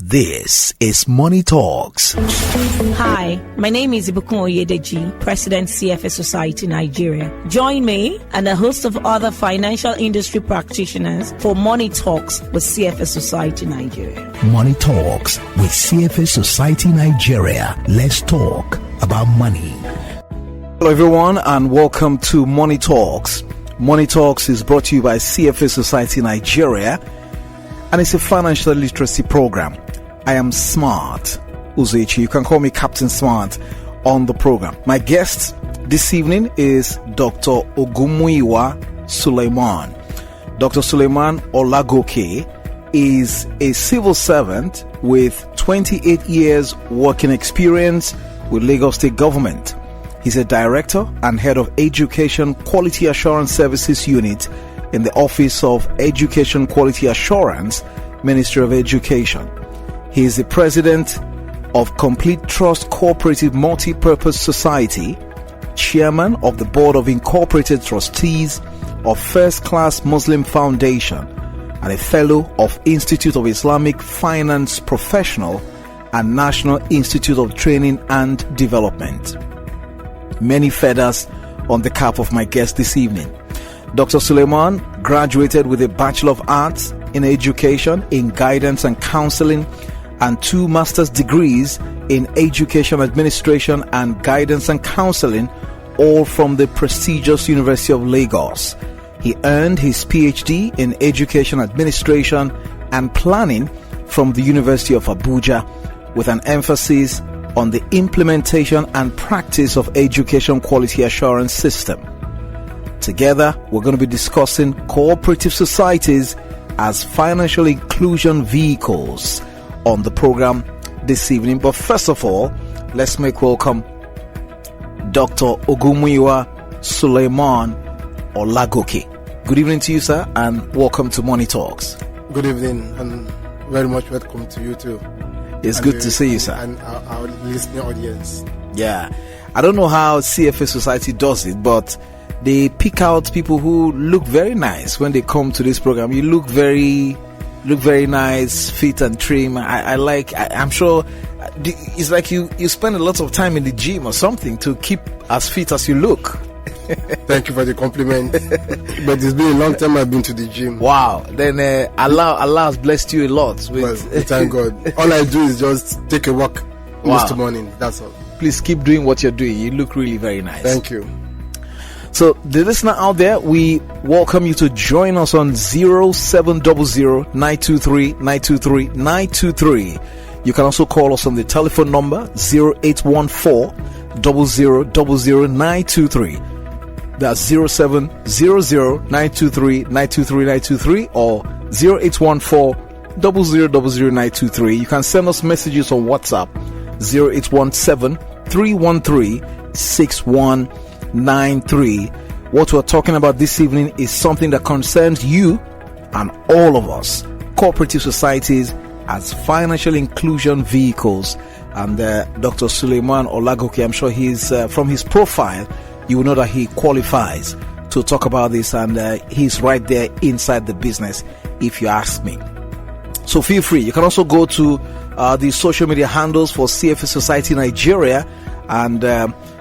This is Money Talks. Hi, my name is Ibukun Oyedeji, President CFA Society Nigeria. Join me and a host of other financial industry practitioners for Money Talks with CFA Society Nigeria. Money Talks with CFA Society Nigeria. Let's talk about money. Hello everyone and welcome to Money Talks. Money Talks is brought to you by CFA Society Nigeria and it's a financial literacy program. I am Smart Uzechi. You can call me Captain Smart on the program. My guest this evening is Dr. Ogunmuyiwa Sulaimon. Dr. Sulaimon Olagoke is a civil servant with 28 years working experience with Lagos State Government. He's a director and head of Education Quality Assurance Services Unit in the Office of Education Quality Assurance, Ministry of Education. He is the president of Complete Trust Cooperative Multi-Purpose Society, chairman of the Board of Incorporated Trustees of First Class Muslim Foundation, and a fellow of Institute of Islamic Finance Professional and National Institute of Training and Development. Many feathers on the cap of my guest this evening. Dr. Sulaimon graduated with a Bachelor of Arts in Education, in Guidance and Counseling, and 2 master's degrees in Education Administration and Guidance and Counseling, all from the prestigious University of Lagos. He earned his PhD in Education Administration and Planning from the University of Abuja, with an emphasis on the implementation and practice of Education Quality Assurance System. Together, we're going to be discussing cooperative societies as financial inclusion vehicles on the program this evening. But first of all, let's make welcome Dr. Ogunmuyiwa Sulaimon Olagoke. Good evening to you, sir, and welcome to Money Talks. Good evening, and very much welcome to you too. It's good to see you, sir. And our listening audience. Yeah. I don't know how CFA Society does it, but they pick out people who look very nice when they come to this program. You look very nice, fit and trim. I'm sure it's like you spend a lot of time in the gym or something to keep as fit as you look. Thank you for the compliment. But it's been a long time I've been to the gym. Wow. Then Allah has blessed you a lot. Thank God. All I do is just take a walk most morning. That's all. Please keep doing what you're doing. You look really very nice. Thank you. So the listener out there, we welcome you to join us on 0700-923-923-923. You can also call us on the telephone number 0814-0000-923. That's 0700-923-923-923 or 0814-0000-923. You can send us messages on WhatsApp 0817-313-6193. What we're talking about this evening is something that concerns you and all of us. Cooperative societies as financial inclusion vehicles. And Dr. Sulaimon Olagoke, I'm sure he's from his profile, you will know that he qualifies to talk about this, and he's right there inside the business, if you ask me. So feel free. You can also go to the social media handles for CFA Society Nigeria and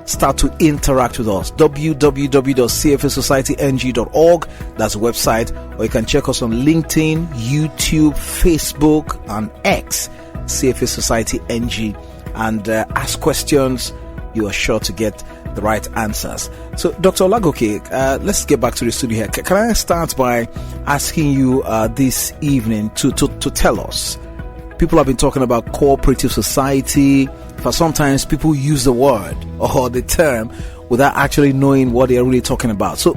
start to interact with us. www.cfasocietyn.org. That's the website. Or you can check us on LinkedIn, YouTube, Facebook, and X, CFA Society NG, and ask questions. You are sure to get the right answers. So, Dr. Olagoke, let's get back to the studio here. Can I start by asking you this evening to tell us? People have been talking about cooperative society. For sometimes people use the word or the term without actually knowing what they're really talking about. So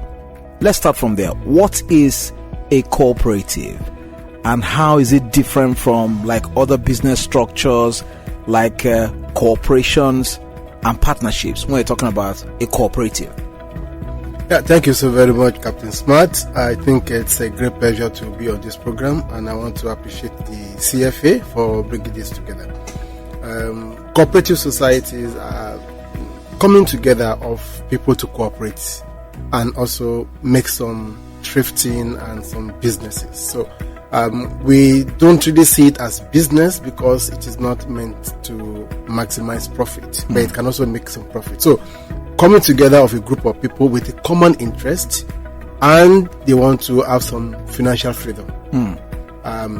let's start from there. What is a cooperative, and how is it different from like other business structures like corporations and partnerships when we're talking about a cooperative? Yeah, thank you so very much, Captain Smart. I think it's a great pleasure to be on this program, and I want to appreciate the CFA for bringing this together. Cooperative societies are coming together of people to cooperate and also make some thrifting and some businesses. So We don't really see it as business because it is not meant to maximize profit, but it can also make some profit. So coming together of a group of people with a common interest, and they want to have some financial freedom,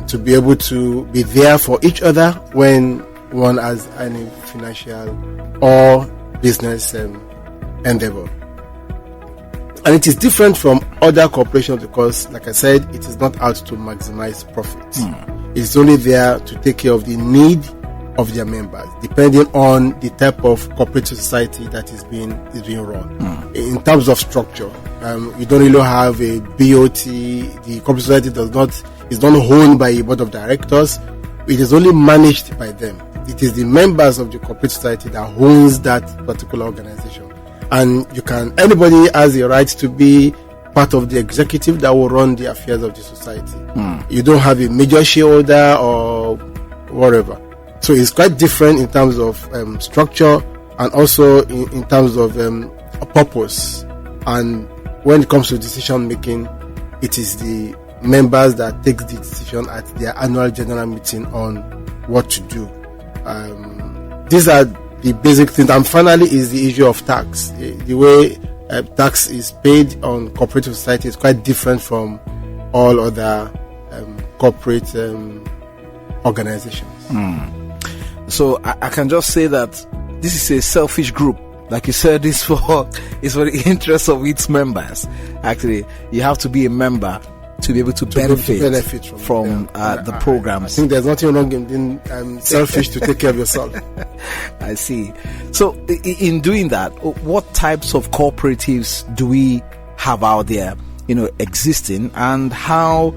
to be able to be there for each other when one has any financial or business endeavor. And it is different from other corporations because, like I said, it is not out to maximize profits. It's only there to take care of the need of their members, depending on the type of cooperative society that is being run. In terms of structure, you don't really have a BOT. The cooperative society is not owned by a board of directors. It is only managed by them. It is the members of the cooperative society that owns that particular organization. And anybody has the right to be part of the executive that will run the affairs of the society. You don't have a major shareholder or whatever. So it's quite different in terms of structure and also in terms of purpose. And when it comes to decision making, it is the members that take the decision at their annual general meeting on what to do. These are the basic things. And finally is the issue of tax. The way tax is paid on cooperative society is quite different from all other corporate organizations. So I can just say that this is a selfish group. Like you said, it's for the interest of its members. Actually, you have to be a member to be able to benefit from the programs. I think there's nothing wrong in being selfish to take care of yourself. I see. So in doing that, what types of cooperatives do we have out there, existing, and how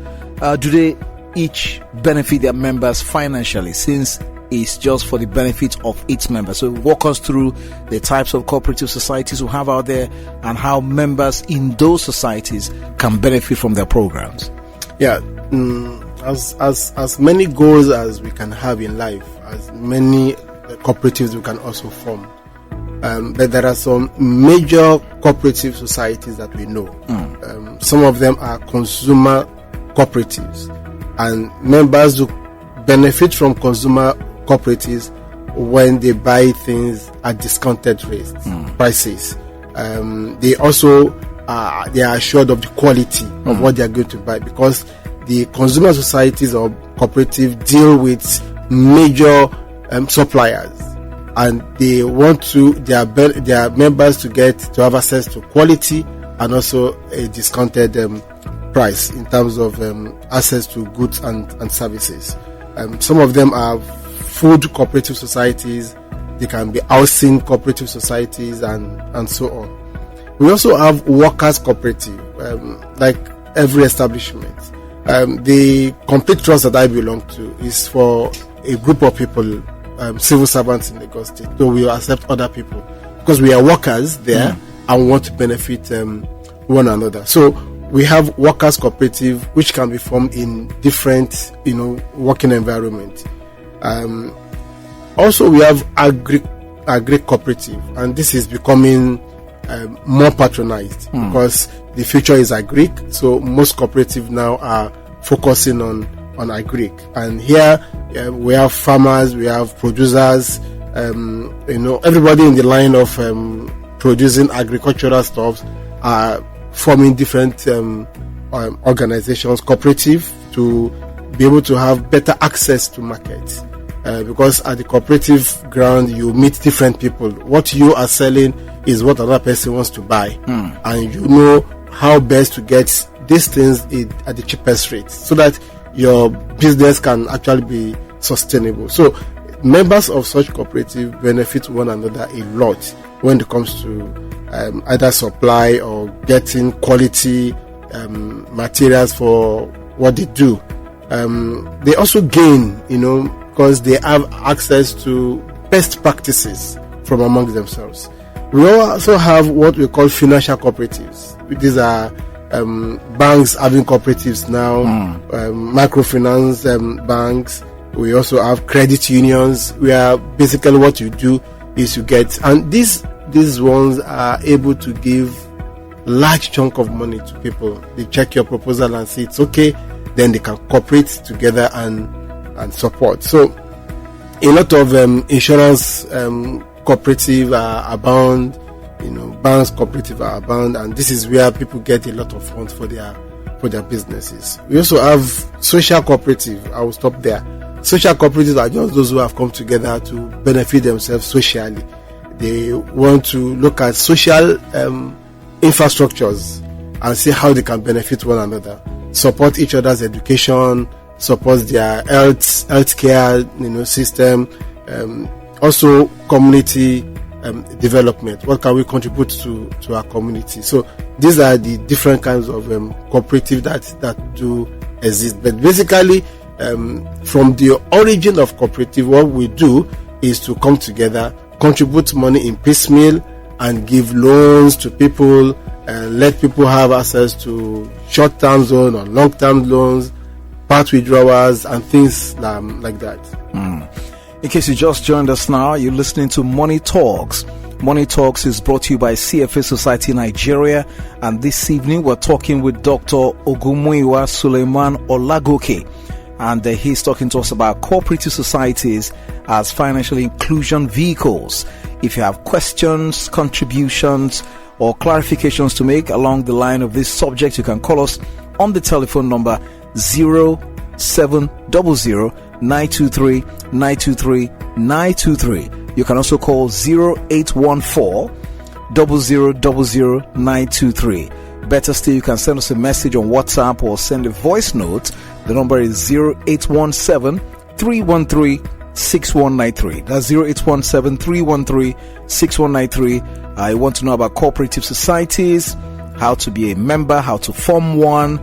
do they each benefit their members financially, since it's just for the benefit of its members? So walk us through the types of cooperative societies we have out there and how members in those societies can benefit from their programs. Yeah, as many goals as we can have in life, as many cooperatives we can also form. But there are some major cooperative societies that we know. Some of them are consumer cooperatives, and members do benefit from consumer cooperatives when they buy things at discounted rates, prices. They also they are assured of the quality of what they are going to buy, because the consumer societies or cooperative deal with major suppliers, and they want their members to have access to quality and also a discounted price in terms of access to goods and services. Some of them are food cooperative societies. They can be housing cooperative societies and so on. We also have workers cooperative, like every establishment. The complete trust that I belong to is for a group of people, civil servants in Lagos State. So we accept other people because we are workers there and want to benefit one another. So we have workers cooperative, which can be formed in different, working environment. Also, we have agri cooperative, and this is becoming more patronized because the future is agri. So most cooperatives now are focusing on agri, and here we have farmers, we have producers, everybody in the line of producing agricultural stuff are forming different organizations, cooperative, to be able to have better access to markets. Because at the cooperative ground, you meet different people. What you are selling is what another person wants to buy, and you know how best to get these things at the cheapest rate, so that your business can actually be sustainable. So members of such cooperative benefit one another a lot when it comes to either supply or getting quality materials for what they do. They also gain, because they have access to best practices from among themselves. We also have what we call financial cooperatives. These are banks having cooperatives now, microfinance banks. We also have credit unions, where basically what you do is you get, and these ones are able to give large chunk of money to people. They check your proposal and say it's okay, then they can cooperate together and support. So a lot of insurance cooperative are abound, banks cooperative are abound, and this is where people get a lot of funds for their businesses. We also have social cooperative. I will stop there. Social cooperatives are just those who have come together to benefit themselves socially. They want to look at social infrastructures and see how they can benefit one another, support each other's education, support their healthcare system, also community development. What can we contribute to our community? So these are the different kinds of cooperative that do exist. But basically, from the origin of cooperative, what we do is to come together, contribute money in piecemeal, and give loans to people, and let people have access to short-term loans or long-term loans, part withdrawals, and things like that. In case you just joined us now, you're listening to Money Talks. Money Talks is brought to you by CFA Society Nigeria, and this evening we're talking with Dr. Ogunmuyiwa Sulaimon Olagoke, and he's talking to us about cooperative societies as financial inclusion vehicles. If you have questions, contributions, or clarifications to make along the line of this subject, you can call us on the telephone number 0700 923 923 923. You can also call 0814 0000 923. Better still, you can send us a message on WhatsApp or send a voice note. The number is 0817 313 6193. That's 0817 313 6193. I want to know about cooperative societies, how to be a member, how to form one.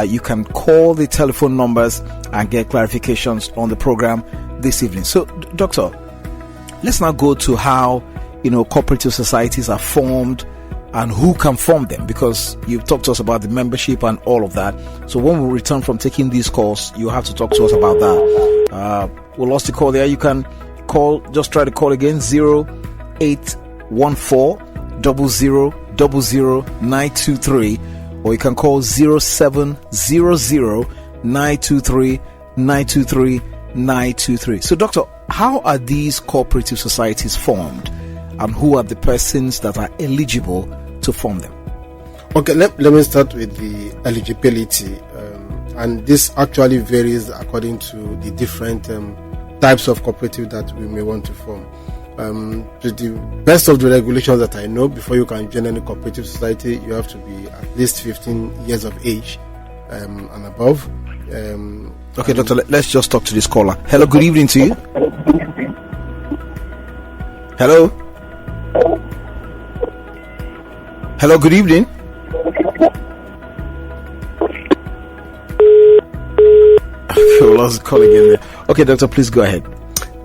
You can call the telephone numbers and get clarifications on the program this evening. So, Doctor, let's now go to how cooperative societies are formed and who can form them, because you've talked to us about the membership and all of that. So when we return from taking these calls, you have to talk to us about that. We lost the call there. You can call, just try to call again, 0814 0000 923, or you can call 0700 923 923 923. So, Doctor, how are these cooperative societies formed, and who are the persons that are eligible to form them? Okay, let me start with the eligibility, and this actually varies according to the different types of cooperative that we may want to form. To the best of the regulations that I know, before you can join any cooperative society, you have to be at least 15 years of age and above. Okay, Doctor, let's just talk to this caller. Hello, good evening to you. Hello? Hello, good evening. We lost the call again there. Okay, Doctor, please go ahead.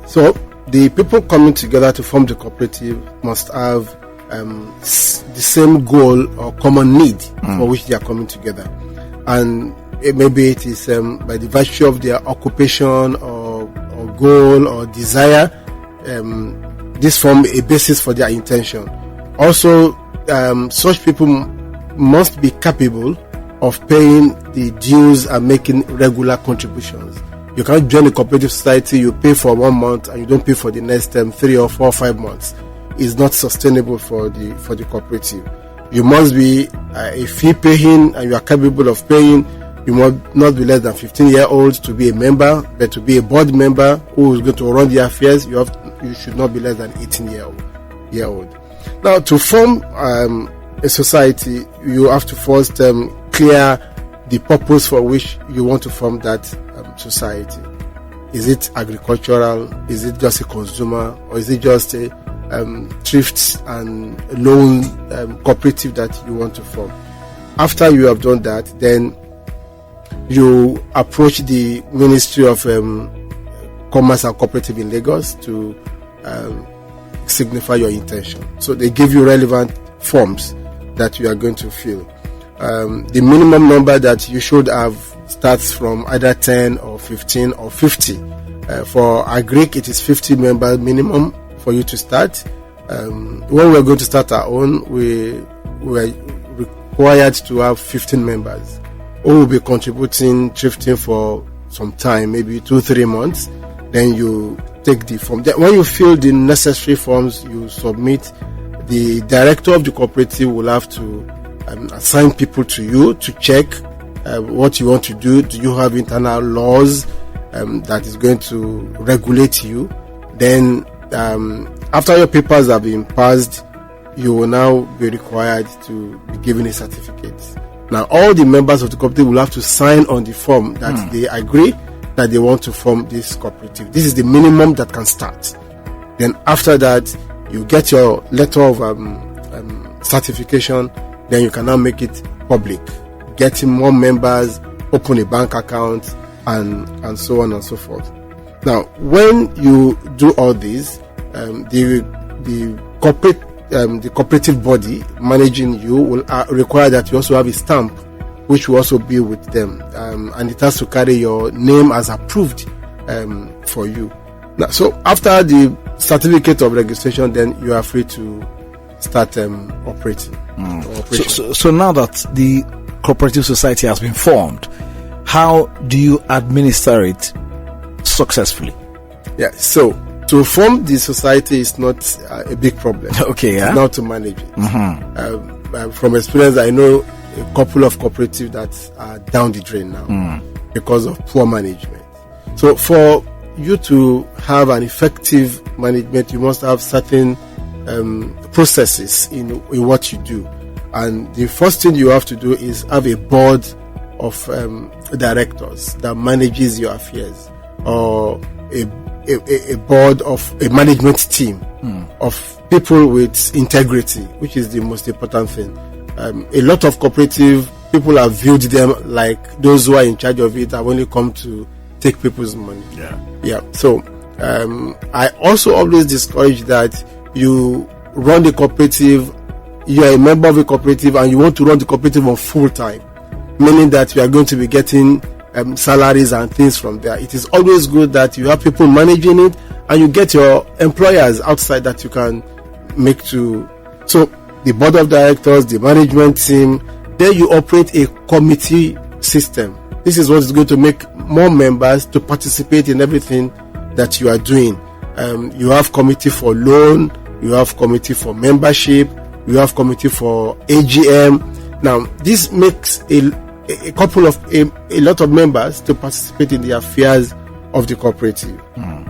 So, the people coming together to form the cooperative must have the same goal or common need for which they are coming together. And maybe it is by the virtue of their occupation or goal or desire, this form a basis for their intention. Also, such people must be capable of paying the dues and making regular contributions. You can't join a cooperative society, you pay for 1 month and you don't pay for the next 3 or 4 or 5 months. It's not sustainable for the cooperative. You must be a fee paying, and you are capable of paying. You must not be less than 15-year-old to be a member, but to be a board member who is going to run the affairs, you should not be less than 18-year-old. Now, to form a society, you have to first clear the purpose for which you want to form that society. Is it agricultural? Is it just a consumer? Or is it just a thrift and loan cooperative that you want to form? After you have done that, then you approach the Ministry of Commerce and Cooperative in Lagos to signify your intention. So they give you relevant forms that you are going to fill. The minimum number that you should have starts from either 10 or 15 or 50. For Agric, it is 50 member minimum for you to start. When we're going to start our own, we are required to have 15 members. who will be contributing thrifting for some time, maybe 2-3 months. Then you take the form. Then when you fill the necessary forms, you submit. The director of the cooperative will have to assign people to you to check what you want to do. Do you have internal laws that is going to regulate you? Then after your papers have been passed, you will now be required to be given a certificate. Now all the members of the cooperative will have to sign on the form that they agree that they want to form this cooperative. This is the minimum that can start. Then after that, you get your letter of certification. Then you can now make it public, getting more members, open a bank account, and so on and so forth. Now, when you do all this, the cooperative body managing you will require that you also have a stamp, which will also be with them, and it has to carry your name as approved for you. Now, so after the certificate of registration, then you are free to start operating. So now that the cooperative society has been formed, how do you administer it successfully? Yeah, so to form the society is not a big problem. Okay, yeah. Now to manage it. From experience, I know a couple of cooperatives that are down the drain now because of poor management. So for you to have an effective management, you must have certain processes in what you do. And the first thing you have to do is have a board of directors that manages your affairs, or a board of a management team of people with integrity, which is the most important thing. A lot of cooperative people have viewed them like those who are in charge of it have only come to take people's money. Yeah. So I also always discourage that you run the cooperative, you are a member of a cooperative and you want to run the cooperative on full time, meaning that you are going to be getting salaries and things from there. It is always good that you have people managing it and you get your employers outside that you can make to. So the board of directors, the management team, then you operate a committee system. This is what is going to make more members to participate in everything that you are doing. You have committee for loan, you have committee for membership, you have committee for AGM. Now, this makes a lot of members to participate in the affairs of the cooperative.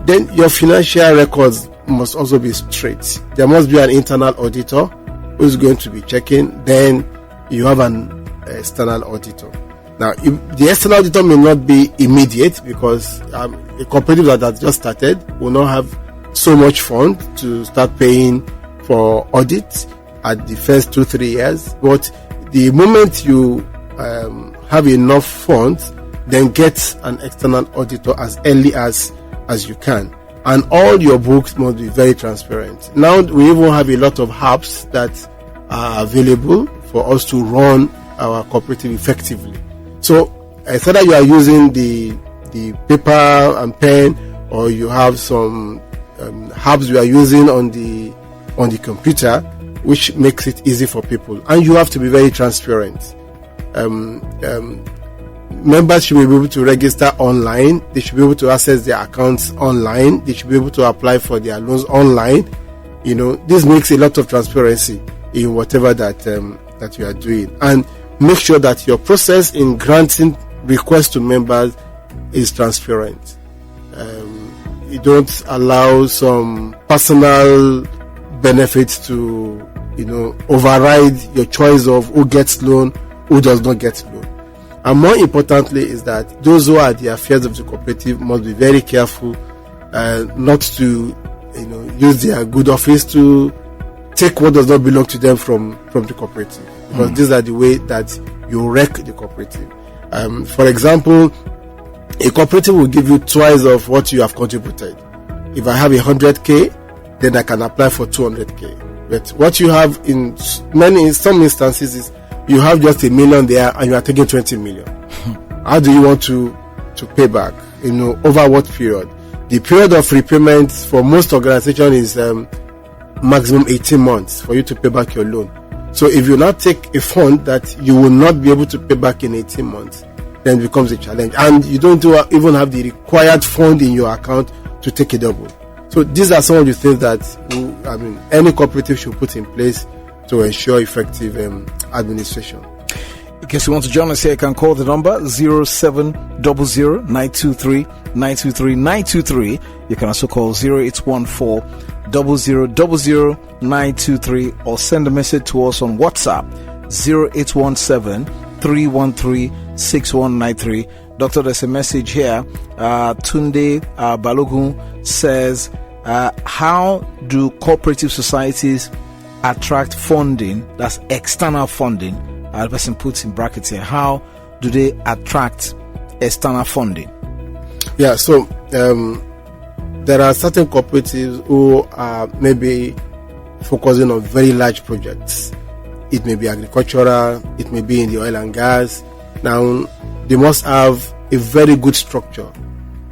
Then your financial records must also be straight. There must be an internal auditor who is going to be checking. Then you have an external auditor. Now, the external auditor may not be immediate because a cooperative that has just started will not have so much fund to start paying for audits at the first 2-3 years. But the moment you have enough funds, then get an external auditor as early as you can. And all your books must be very transparent. Now we even have a lot of apps that are available for us to run our cooperative effectively. So either you are using the paper and pen, or you have some apps you are using on the computer, which makes it easy for people. And you have to be very transparent. Members should be able to register online. They should be able to access their accounts online. They should be able to apply for their loans online. This makes a lot of transparency in whatever that you are doing. And make sure that your process in granting requests to members is transparent. You don't allow some personal benefits to, override your choice of who gets loan, who does not get loan. And more importantly is that those who are the affairs of the cooperative must be very careful not to, use their good office to take what does not belong to them from the cooperative. Because these are the way that you wreck the cooperative. For example, a cooperative will give you twice of what you have contributed. If I have 100k, then I can apply for 200k. But what you have in some instances is you have just $1 million there and you are taking 20 million. How do you want to pay back? Over what period? The period of repayment for most organizations is maximum 18 months for you to pay back your loan. So if you not take a fund that you will not be able to pay back in 18 months, then it becomes a challenge. And you don't even have the required fund in your account to take a double. So these are some of the things that any cooperative should put in place to ensure effective administration. In case you want to join us here, you can call the number 0700-923-923. You can also call 0814-0000-923 or send a message to us on WhatsApp 0817-313-6193. Doctor, there's a message here. Tunde Balogun says, how do cooperative societies attract funding? That's external funding. The person puts in brackets here. How do they attract external funding? Yeah, so there are certain cooperatives who are maybe focusing on very large projects. It may be agricultural, it may be in the oil and gas. Now, they must have a very good structure.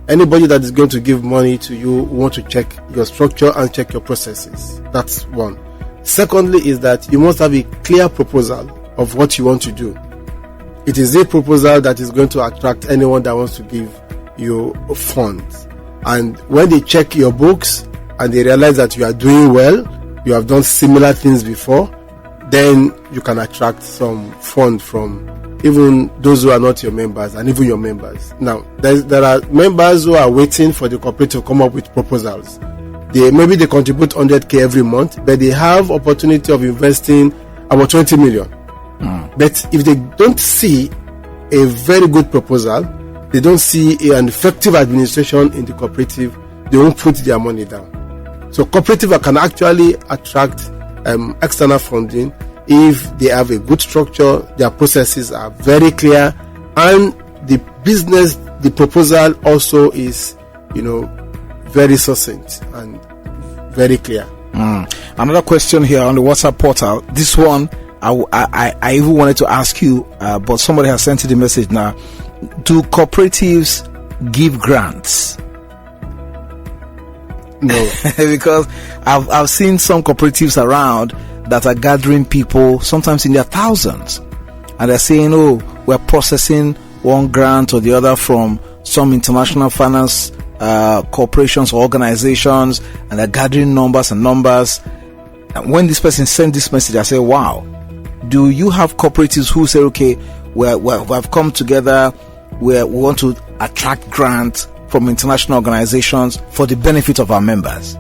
Anybody that is going to give money to you want to check your structure and check your processes. That's one. Secondly is that you must have a clear proposal of what you want to do. It is a proposal that is going to attract anyone that wants to give you funds. And when they check your books and they realize that you are doing well, you have done similar things before, then you can attract some fund from even those who are not your members and even your members. Now, there are members who are waiting for the cooperative to come up with proposals. Maybe they contribute 100k every month, but they have opportunity of investing about 20 million. But if they don't see a very good proposal, they don't see an effective administration in the cooperative, they won't put their money down. So cooperative can actually attract external funding if they have a good structure, their processes are very clear, and the proposal also is, very succinct and very clear. Another question here on the WhatsApp portal. This one, I even wanted to ask you, but somebody has sent you the message now. Do cooperatives give grants? No. Because I've seen some cooperatives around that are gathering people, sometimes in their thousands, and they're saying, oh, we're processing one grant or the other from some international finance corporations or organizations, and they're gathering numbers and numbers. And when this person sent this message, I say, wow, do you have cooperatives who say, okay, we've come together, we want to attract grants from international organizations for the benefit of our members?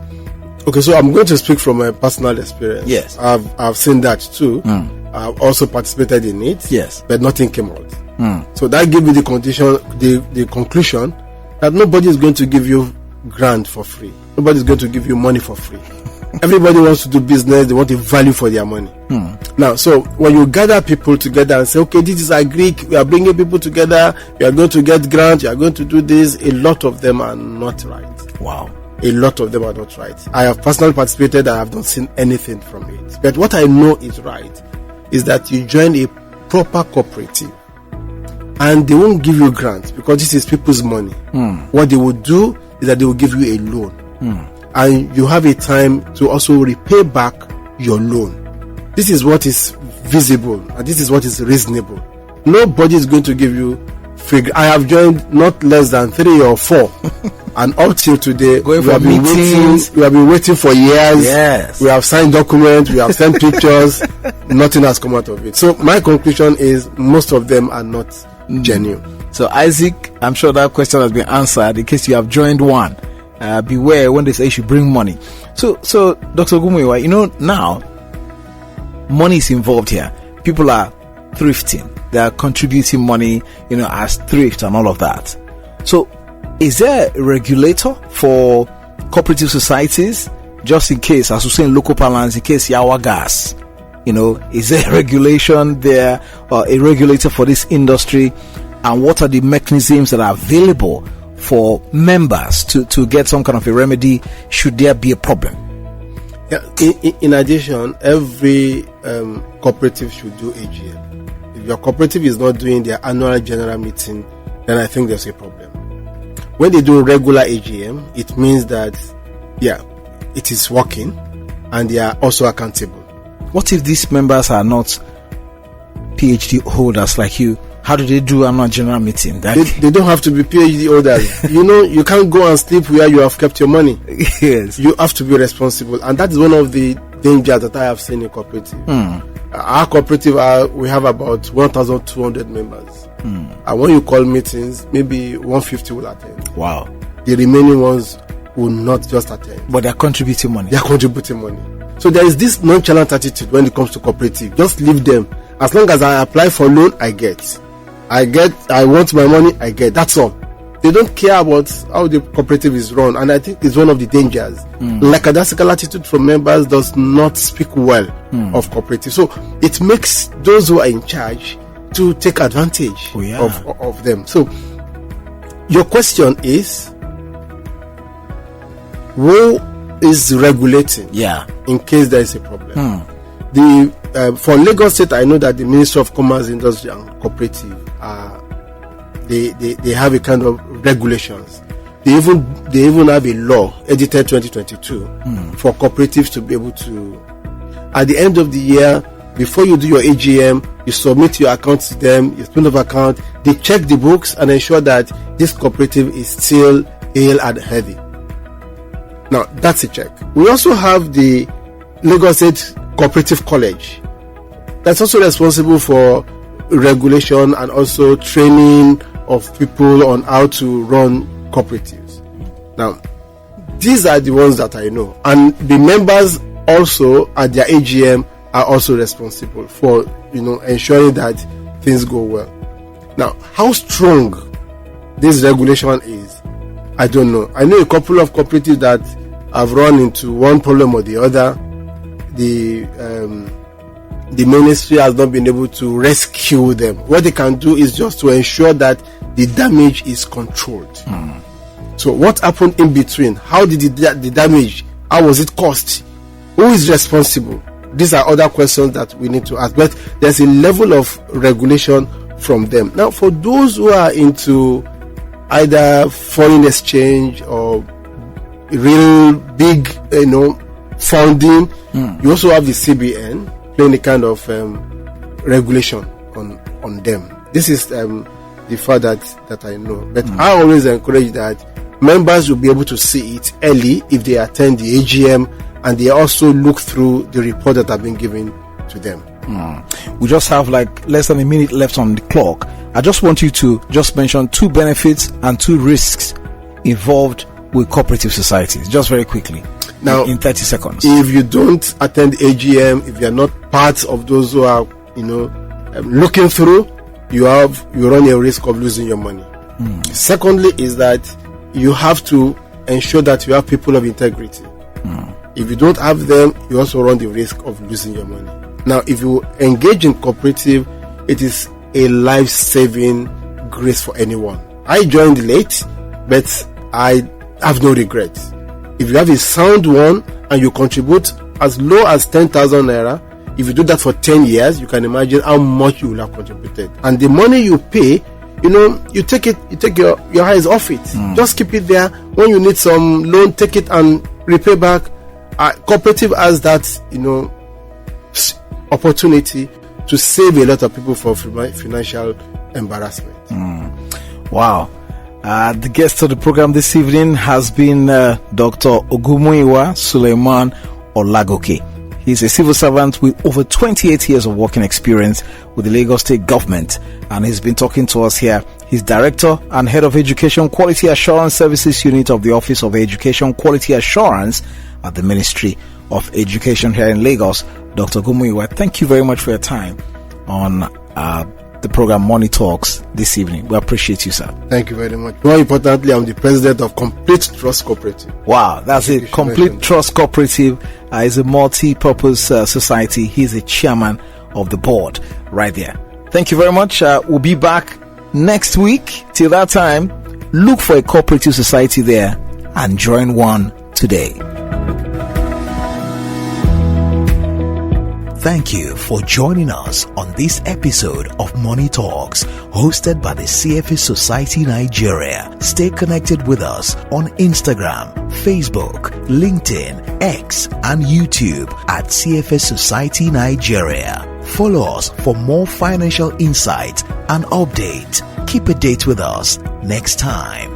Okay, so I'm going to speak from my personal experience. Yes. I've seen that too. I've also participated in it. Yes. But nothing came out. So that gave me the conclusion that nobody is going to give you grant for free. Nobody is going to give you money for free. Everybody wants to do business. They want a value for their money. Now, so when you gather people together and say, okay, this is Greek, we are bringing people together, we are going to get grants, we are going to do this, a lot of them are not right. Wow. A lot of them are not right. I have personally participated, I have not seen anything from it. But what I know is right is that you join a proper cooperative and they won't give you grants because this is people's money. What they will do is that they will give you a loan. And you have a time to also repay back your loan. This is what is visible and this is what is reasonable. Nobody is going to give you free. I have joined not less than 3 or 4 and up till today we have been waiting for years. Yes. We have signed documents, we have sent pictures, nothing has come out of it. So my conclusion is most of them are not genuine. So Isaac, I'm sure that question has been answered. In case you have joined one, beware when they say you should bring money. So Dr. Ogunmuyiwa, now money is involved here. People are thrifting, they are contributing money, as thrift and all of that. So is there a regulator for cooperative societies, just in case, as we say in local parlance, in case Yawa gas? Is there a regulation there or a regulator for this industry? And what are the mechanisms that are available for members to get some kind of a remedy should there be a problem? Yeah, in addition, every cooperative should do AGM. If your cooperative is not doing their annual general meeting, then I think there's a problem. When they do regular AGM, it means that, it is working and they are also accountable. What if these members are not PhD holders like you? How do they do annual general meeting? They don't have to be PhD holders. You can't go and sleep where you have kept your money. Yes. You have to be responsible. And that is one of the dangers that I have seen in cooperative. Our cooperative, we have about 1,200 members. And when you call meetings, maybe 150 will attend. Wow. The remaining ones will not just attend. But they're contributing money. They are contributing money. So there is this nonchalant attitude when it comes to cooperative. Just leave them. As long as I apply for loan, I want my money, I get. That's all. They don't care about how the cooperative is run. And I think it's one of the dangers. Lackadaisical attitude from members does not speak well of cooperative. So it makes those who are in charge to take advantage of them. So your question is, who is regulating in case there is a problem? For Lagos State, I know that the Ministry of Commerce, Industry and Cooperative, they have a kind of regulations. They even have a law edited 2022 for cooperatives to be able to, at the end of the year, before you do your AGM, you submit your account to them, your spin-off account, they check the books and ensure that this cooperative is still hale and healthy. Now, that's a check. We also have the Lagos State Cooperative College. That's also responsible for regulation and also training of people on how to run cooperatives. Now, these are the ones that I know. And the members also at their AGM are also responsible for, ensuring that things go well. Now, how strong this regulation is, I don't know. I know a couple of cooperatives that have run into one problem or the other. The ministry has not been able to rescue them. What they can do is just to ensure that the damage is controlled. So what happened in between? How did the damage, how was it caused? Who is responsible? These are other questions that we need to ask. But there's a level of regulation from them. Now, for those who are into either foreign exchange or real big, funding, you also have the CBN playing a kind of regulation on them. This is the fact that I know. But I always encourage that members will be able to see it early if they attend the AGM and they also look through the report that have been given to them. We just have like less than a minute left on the clock. I just want you to just mention 2 benefits and 2 risks involved with cooperative societies, just very quickly. Now, in 30 seconds. If you don't attend AGM, if you are not part of those who are, looking through, you run a risk of losing your money. Secondly, is that you have to ensure that you have people of integrity. If you don't have them, you also run the risk of losing your money. Now, if you engage in cooperative, it is a life-saving grace for anyone. I joined late, but I have no regrets. If you have a sound one and you contribute as low as 10,000 naira, if you do that for 10 years, you can imagine how much you will have contributed. And the money you pay, you take your eyes off it. Just keep it there. When you need some loan, take it and repay back. Cooperative has that, opportunity to save a lot of people from financial embarrassment. Wow. The guest of the program this evening has been Dr. Ogunmuyiwa Sulaimon Olagoke. He's a civil servant with over 28 years of working experience with the Lagos State government, and he's been talking to us here. He's Director and Head of Education Quality Assurance Services Unit of the Office of Education Quality Assurance at the Ministry of Education here in Lagos. Dr. Ogunmuyiwa, thank you very much for your time on the program Money Talks this evening. We appreciate you, sir. Thank you very much. More importantly, I'm the president of Complete Trust Cooperative. Wow, that's it. Complete Trust Cooperative is a multi-purpose society. He's a chairman of the board right there. Thank you very much. We'll be back next week. Till that time, look for a cooperative society there and join one today. Thank you for joining us on this episode of Money Talks, hosted by the CFA Society Nigeria. Stay connected with us on Instagram, Facebook, LinkedIn, X, and YouTube at CFA Society Nigeria. Follow us for more financial insight and updates. Keep a date with us next time.